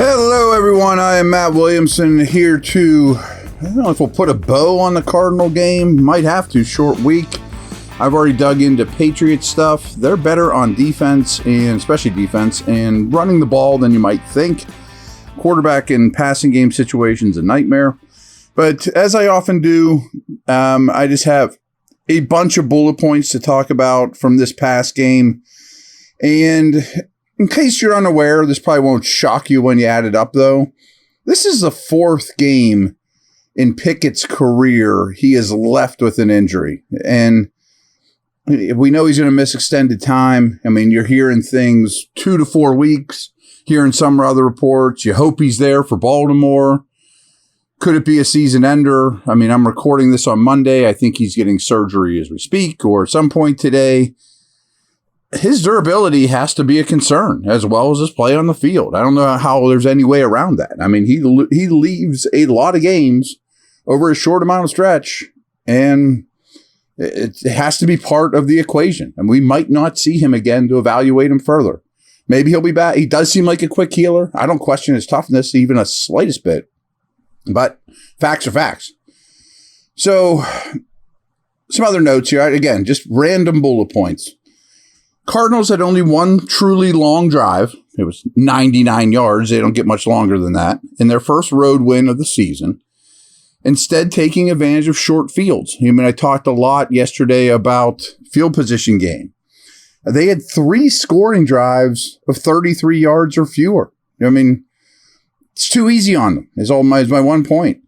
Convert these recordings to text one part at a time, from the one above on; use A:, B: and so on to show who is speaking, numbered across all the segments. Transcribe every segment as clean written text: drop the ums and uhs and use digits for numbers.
A: Hello, everyone. I am Matt Williamson here to, I don't know if we'll put a bow on the Cardinal game. Might have to. Short week. I've already dug into Patriots stuff. They're better on defense, and especially defense, and running the ball than you might think. Quarterback in passing game situations a nightmare. But as I often do, I just have a bunch of bullet points to talk about from this past game. And in case you're unaware, this probably won't shock you when you add it up, though. This is the fourth game in Pickett's career he is left with an injury. And we know he's going to miss extended time. I mean, you're hearing things 2 to 4 weeks, hearing some other reports. You hope he's there for Baltimore. Could it be a season ender? I mean, I'm recording this on Monday. I think he's getting surgery as we speak or at some point today. His durability has to be a concern as well as his play on the field. I don't know how there's any way around that. I mean, he leaves a lot of games over a short amount of stretch, and it has to be part of the equation. And we might not see him again to evaluate him further. Maybe he'll be back. He does seem like a quick healer. I don't question his toughness even a slightest bit, but facts are facts. So some other notes here. Again, just random bullet points. Cardinals had only one truly long drive. It was 99 yards. They don't get much longer than that in their first road win of the season. Instead, taking advantage of short fields. I mean, I talked a lot yesterday about field position game. They had 3 scoring drives of 33 yards or fewer. I mean, it's too easy on them is my one point.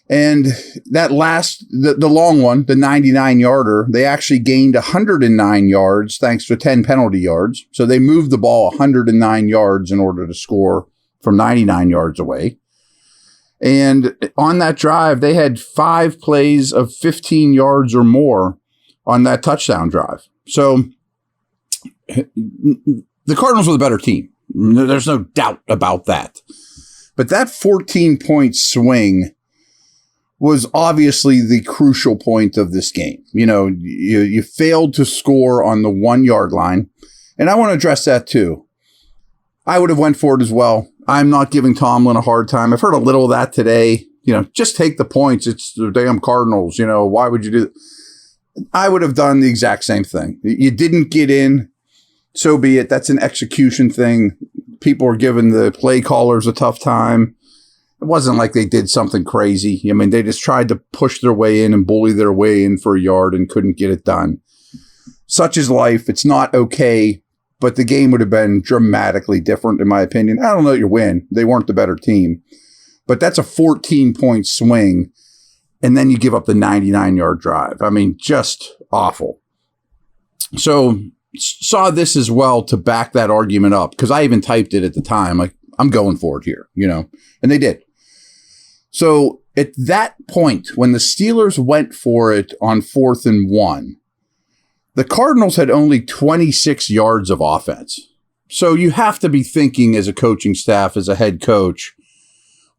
A: And that the long one, the 99-yarder, they actually gained 109 yards thanks to 10 penalty yards. So they moved the ball 109 yards in order to score from 99 yards away. And on that drive, they had 5 plays of 15 yards or more on that touchdown drive. So the Cardinals were the better team. There's no doubt about that. But that 14-point swing was obviously the crucial point of this game. You know, you failed to score on the 1-yard line. And I want to address that too. I would have went for it as well. I'm not giving Tomlin a hard time. I've heard a little of that today. You know, just take the points. It's the damn Cardinals. You know, why would you do that? I would have done the exact same thing. You didn't get in. So be it. That's an execution thing. People are giving the play callers a tough time. It wasn't like they did something crazy. I mean, they just tried to push their way in and bully their way in for a yard and couldn't get it done. Such is life. It's not okay, but the game would have been dramatically different, in my opinion. I don't know you win. They weren't the better team. But that's a 14-point swing, and then you give up the 99-yard drive. I mean, just awful. So saw this as well to back that argument up, because I even typed it at the time, like, I'm going for it here, you know, and they did. So at that point, when the Steelers went for it on 4th and 1, the Cardinals had only 26 yards of offense. So you have to be thinking as a coaching staff, as a head coach,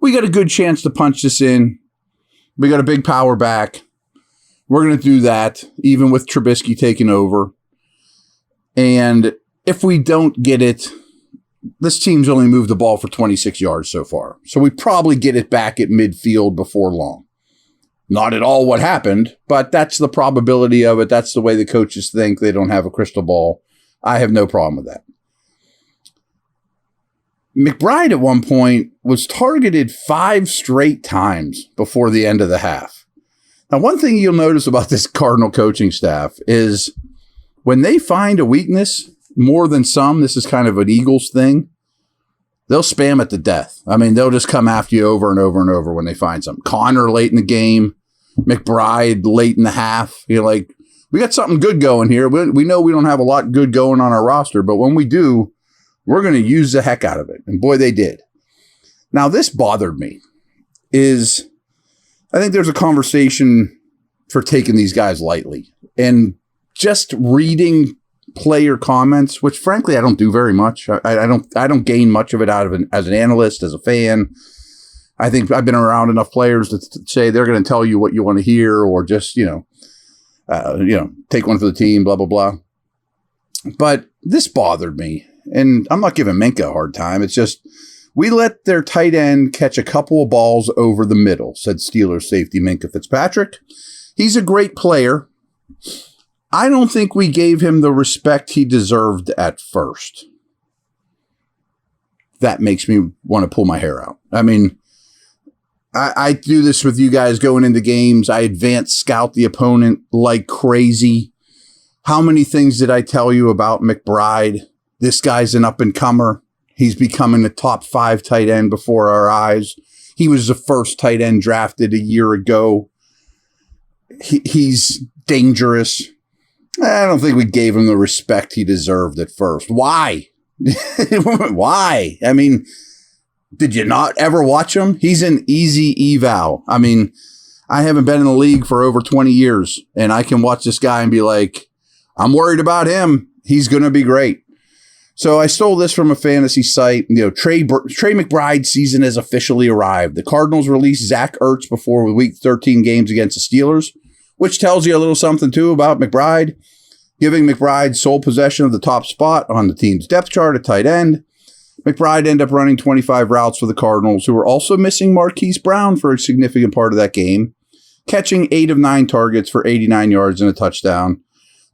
A: we got a good chance to punch this in. We got a big power back. We're going to do that, even with Trubisky taking over. And if we don't get it, this team's only moved the ball for 26 yards so far. So we probably get it back at midfield before long. Not at all what happened, but that's the probability of it. That's the way the coaches think. They don't have a crystal ball. I have no problem with that. McBride at one point was targeted 5 straight times before the end of the half. Now, one thing you'll notice about this Cardinal coaching staff is when they find a weakness, more than some, this is kind of an Eagles thing, they'll spam it to death. I mean, they'll just come after you over and over and over when they find something. Connor late in the game, McBride late in the half. You're like, we got something good going here. We know we don't have a lot good going on our roster, but when we do, we're going to use the heck out of it. And boy, they did. Now, this bothered me. I think there's a conversation for taking these guys lightly. And just reading player comments, which frankly I don't do very much. I don't gain much of it out of as an analyst, as a fan. I think I've been around enough players to say they're going to tell you what you want to hear, or just take one for the team, blah blah blah. But this bothered me, and I'm not giving Minka a hard time. It's just We let their tight end catch a couple of balls over the middle, said Steelers safety Minkah Fitzpatrick. He's a great player. I don't think we gave him the respect he deserved at first. That makes me want to pull my hair out. I mean, I do this with you guys going into games. I advance scout the opponent like crazy. How many things did I tell you about McBride? This guy's an up-and-comer. He's becoming a top 5 tight end before our eyes. He was the first tight end drafted a year ago. He's dangerous. I don't think we gave him the respect he deserved at first. Why? Why? I mean, did you not ever watch him? He's an easy eval. I mean, I haven't been in the league for over 20 years, and I can watch this guy and be like, I'm worried about him. He's going to be great. So I stole this from a fantasy site. You know, Trey McBride's season has officially arrived. The Cardinals released Zach Ertz before Week 13 games against the Steelers, which tells you a little something, too, about McBride, giving McBride sole possession of the top spot on the team's depth chart at tight end. McBride ended up running 25 routes for the Cardinals, who were also missing Marquise Brown for a significant part of that game, catching 8 of 9 targets for 89 yards and a touchdown.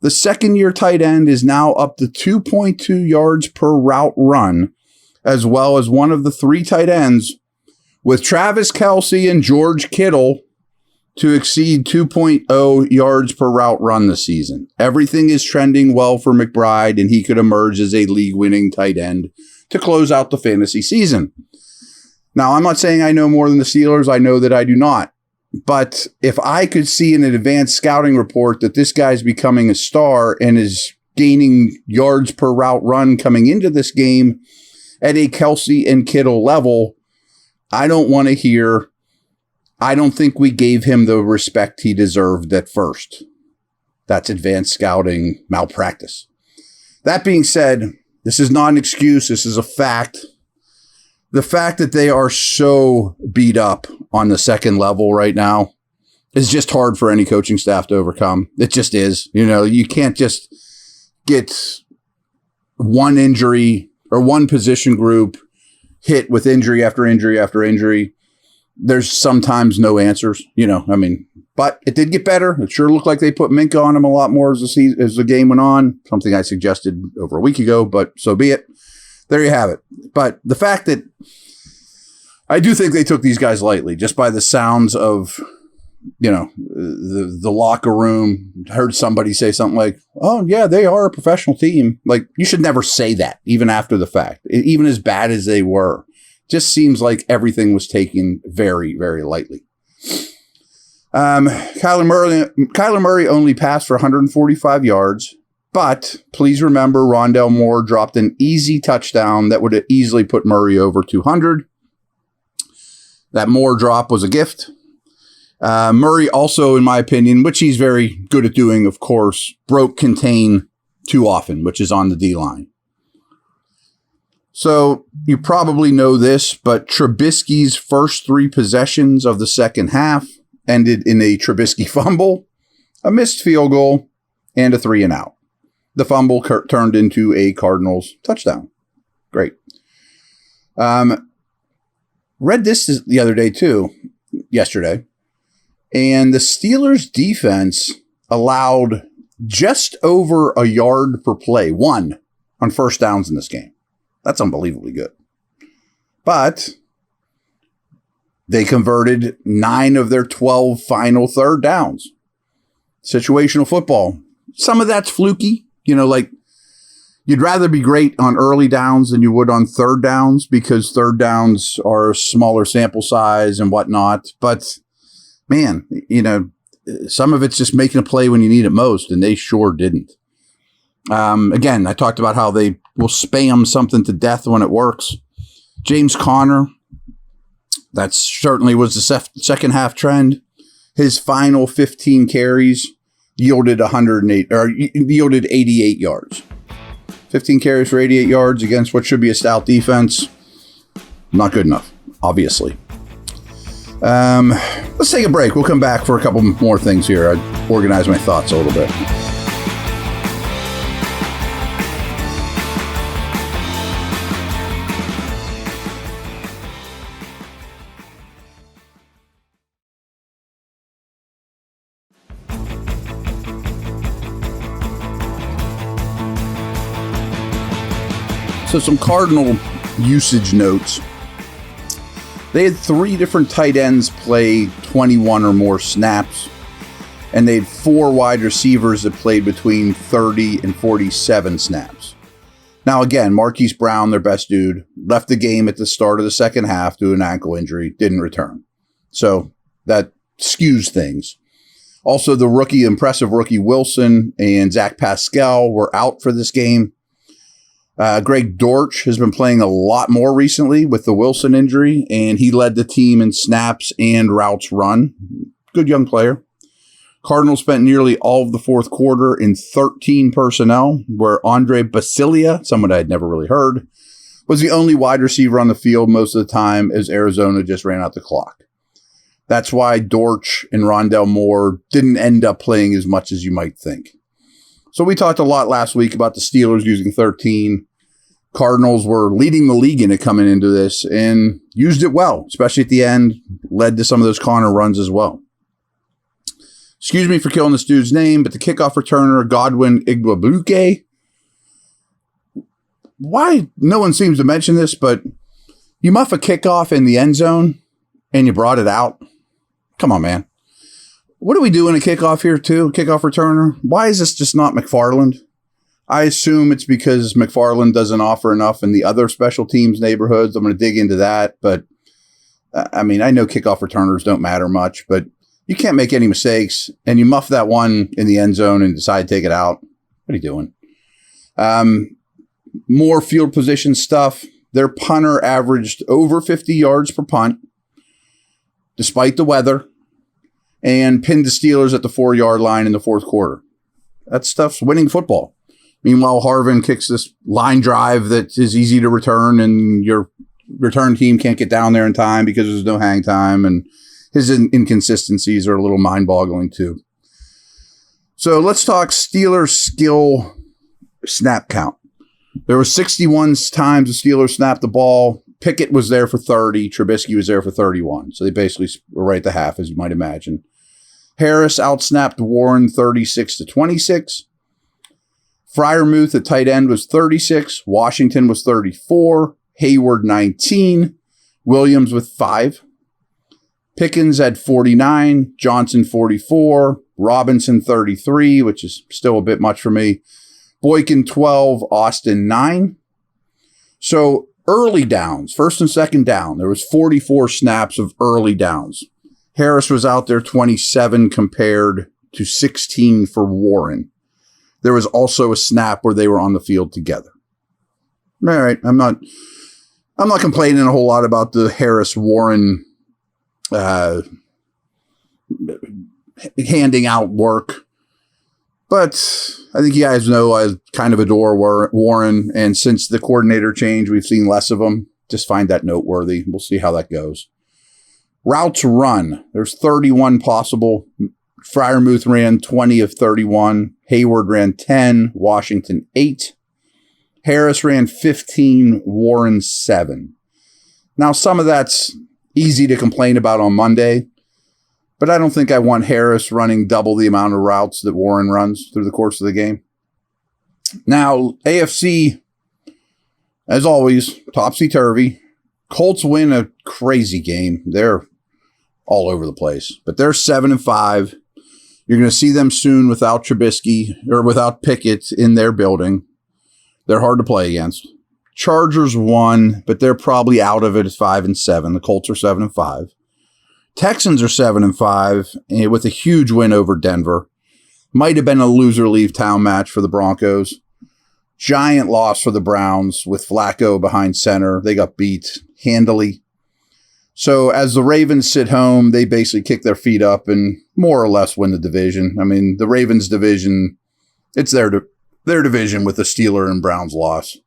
A: The second-year tight end is now up to 2.2 yards per route run, as well as one of the 3 tight ends, with Travis Kelce and George Kittle, to exceed 2.0 yards per route run this season. Everything is trending well for McBride, and he could emerge as a league-winning tight end to close out the fantasy season. Now, I'm not saying I know more than the Steelers. I know that I do not. But if I could see in an advanced scouting report that this guy's becoming a star and is gaining yards per route run coming into this game at a Kelce and Kittle level, I don't want to hear, I don't think we gave him the respect he deserved at first. That's advanced scouting malpractice. That being said, this is not an excuse. This is a fact. The fact that they are so beat up on the second level right now is just hard for any coaching staff to overcome. It just is. You know, you can't just get one injury or one position group hit with injury after injury after injury. There's sometimes no answers, you know, I mean, but it did get better. It sure looked like they put Minkah on him a lot more as the game went on, something I suggested over a week ago, but so be it. There you have it. But the fact that I do think they took these guys lightly just by the sounds of, you know, the locker room. Heard somebody say something like, oh, yeah, they are a professional team. Like, you should never say that, even after the fact, even as bad as they were. Just seems like everything was taken very, very lightly. Kyler Murray only passed for 145 yards. But please remember, Rondale Moore dropped an easy touchdown that would have easily put Murray over 200. That Moore drop was a gift. Murray also, in my opinion, which he's very good at doing, of course, broke contain too often, which is on the D-line. So you probably know this, but Trubisky's first 3 possessions of the second half ended in a Trubisky fumble, a missed field goal, and a 3-and-out. The fumble turned into a Cardinals touchdown. Great. Read this the other day too, yesterday. And the Steelers defense allowed just over a yard per play, 1 on first downs in this game. That's unbelievably good. But they converted 9 of their 12 final third downs. Situational football. Some of that's fluky. You know, like, you'd rather be great on early downs than you would on third downs because third downs are a smaller sample size and whatnot. But, man, you know, some of it's just making a play when you need it most, and they sure didn't. Again, I talked about how they will spam something to death when it works. James Conner, that certainly was the second half trend. His final 15 carries yielded 88 yards. 15 carries for 88 yards against what should be a stout defense. Not good enough, obviously. Let's take a break. We'll come back for a couple more things here. I organize my thoughts a little bit. So some Cardinal usage notes. They had 3 different tight ends play 21 or more snaps, and they had 4 wide receivers that played between 30 and 47 snaps. Now again, Marquise Brown, their best dude, left the game at the start of the second half due to an ankle injury, didn't return. So that skews things. Also, the impressive rookie Wilson and Zach Pascal were out for this game. Greg Dortch has been playing a lot more recently with the Wilson injury, and he led the team in snaps and routes run. Good young player. Cardinals spent nearly all of the fourth quarter in 13 personnel, where Andre Basilia, someone I had never really heard, was the only wide receiver on the field most of the time as Arizona just ran out the clock. That's why Dortch and Rondell Moore didn't end up playing as much as you might think. So we talked a lot last week about the Steelers using 13. Cardinals were leading the league in it coming into this and used it well, especially at the end, led to some of those corner runs as well. Excuse me for killing this dude's name, but the kickoff returner, Godwin Igwebuike. Why? No one seems to mention this, but you muff a kickoff in the end zone and you brought it out. Come on, man. What are we doing a kickoff here too? Kickoff returner? Why is this just not McFarland? I assume it's because McFarland doesn't offer enough in the other special teams neighborhoods. I'm going to dig into that, but I mean, I know kickoff returners don't matter much, but you can't make any mistakes, and you muff that one in the end zone and decide to take it out. What are you doing? More field position stuff. Their punter averaged over 50 yards per punt, despite the weather, and pinned the Steelers at the 4-yard line in the fourth quarter. That stuff's winning football. Meanwhile, Harvin kicks this line drive that is easy to return, and your return team can't get down there in time because there's no hang time, and his inconsistencies are a little mind-boggling too. So let's talk Steelers skill snap count. There were 61 times the Steelers snapped the ball. Pickett was there for 30. Trubisky was there for 31. So they basically were right at the half, as you might imagine. Harris outsnapped Warren 36-26. Freiermuth at tight end was 36. Washington was 34. Hayward 19. Williams with 5. Pickens had 49, Johnson 44, Robinson 33, which is still a bit much for me. Boykin 12, Austin 9. So early downs, first and second down, there was 44 snaps of early downs. Harris was out there 27 compared to 16 for Warren. There was also a snap where they were on the field together. All right, I'm not complaining a whole lot about the Harris-Warren handing out work, but I think you guys know I kind of adore Warren, and since the coordinator change, we've seen less of them. Just find that noteworthy. We'll see how that goes. Routes run. There's 31 possible. Freiermuth ran 20 of 31. Hayward ran 10. Washington 8. Harris ran 15. Warren 7. Now, some of that's easy to complain about on Monday, but I don't think I want Harris running double the amount of routes that Warren runs through the course of the game. Now, AFC, as always, topsy-turvy. Colts win a crazy game. They're all over the place, but they're 7-5. You're going to see them soon without Trubisky or without Pickett in their building. They're hard to play against. Chargers won, but they're probably out of it at 5-7. The Colts are 7-5. Texans are 7-5 with a huge win over Denver. Might have been a loser leave town match for the Broncos. Giant loss for the Browns with Flacco behind center. They got beat handily. So as the Ravens sit home, they basically kick their feet up and more or less win the division. I mean, the Ravens division, it's their division with the Steelers and Browns loss.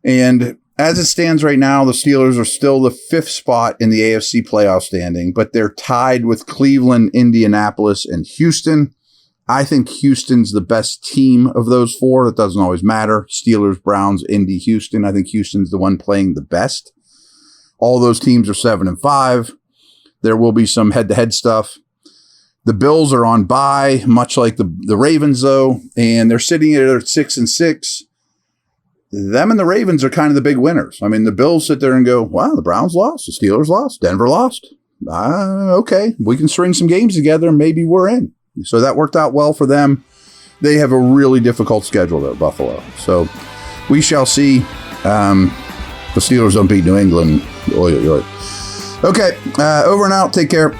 A: And as it stands right now, the Steelers are still the 5th spot in the AFC playoff standing, but they're tied with Cleveland, Indianapolis, and Houston. I think Houston's the best team of those 4. It doesn't always matter. Steelers, Browns, Indy, Houston. I think Houston's the one playing the best. All those teams are 7-5. There will be some head-to-head stuff. The Bills are on bye, much like the Ravens, though, and they're sitting at 6-6. them and the Ravens are kind of the big winners. I mean, the Bills sit there and go, wow, the Browns lost, the Steelers lost, Denver lost. Okay, we can string some games together and maybe we're in. So that worked out well for them. They have a really difficult schedule there, Buffalo. So we shall see. The Steelers don't beat New England. Oy, oy, oy. Okay, over and out. Take care.